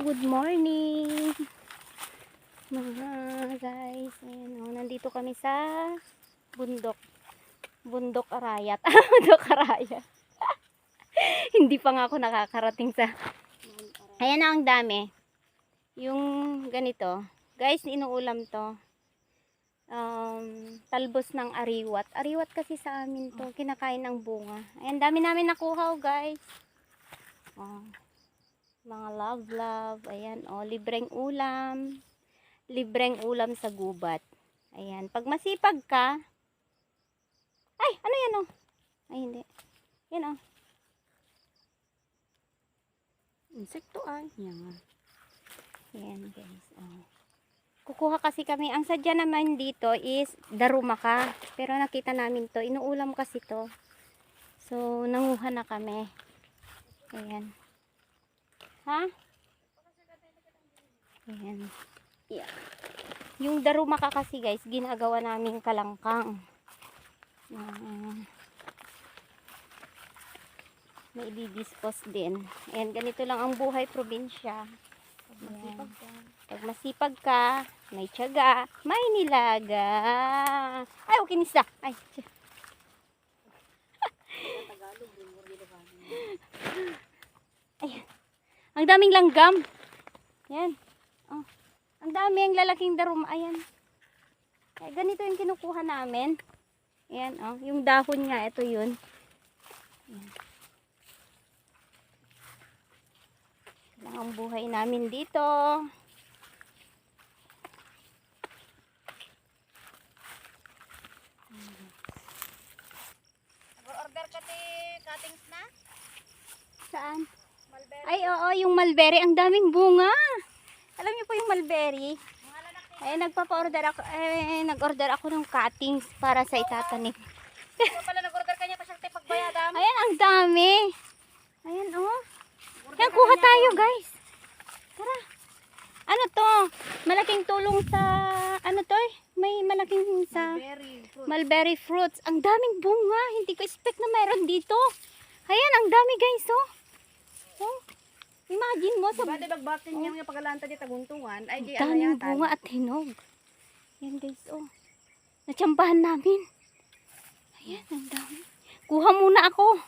good morning mga guys. Ayan, nandito kami sa bundok Arayat. Bundok Arayat. Hindi pa nga ako nakakarating sa ayan na, ang dami yung ganito guys, inuulam to, talbos ng ariwat kasi sa amin to, kinakain ng bunga. Ayan, dami namin nakuha guys. Mga love. Ayan, libreng ulam sa gubat. Ayan, pag masipag ka, ay, ano yan ay, hindi. Yan insekto ay. Yan guys, kukuha kasi kami. Ang sadya naman dito is darumaka. Pero nakita namin to, inuulam kasi to. So, nanguha na kami. Ayan. Ha? Ayan. Yeah. Yung darumaka kasi guys, ginagawa namin kalangkang. May i-dispose din. Ayan, ganito lang ang buhay probinsya. Ayan. Pag masipag ka, may tiyaga, may nilaga. Ay, okay nisa. Ay, ayan. Ang daming langgam. Yan. Ang dami, ang lalaking darum. Ayan. Kaya ganito yung kinukuha namin. Ayan, yung dahon nga, ito yun. Ayan. Lang ang buhay namin dito. Order ka ti cuttings na? Saan? Mulberry. Ay, oo, yung mulberry. Ang daming bunga. Alam niyo po yung mulberry? Ay, nagpapa-order ako. Nag-order ako ng cuttings para sa itatanim. Ito pala nag-order ka niya pa siyang pagbayadam. Ayan, ang dami. Ayan, Yan, kuha tayo, guys. Tara. Ano to? Malaking tulong sa, ano to? May malaking sa mulberry fruits. Ang daming bunga. Hindi ko expect na mayroon dito. Ayan, ang dami, guys, Imagine mo sa bagbatin niya yung pagalanta di taguntungan ay di daming bunga at hinog. Yan guys, natsambahan namin. Ayan, ang dami. Kuha muna ako.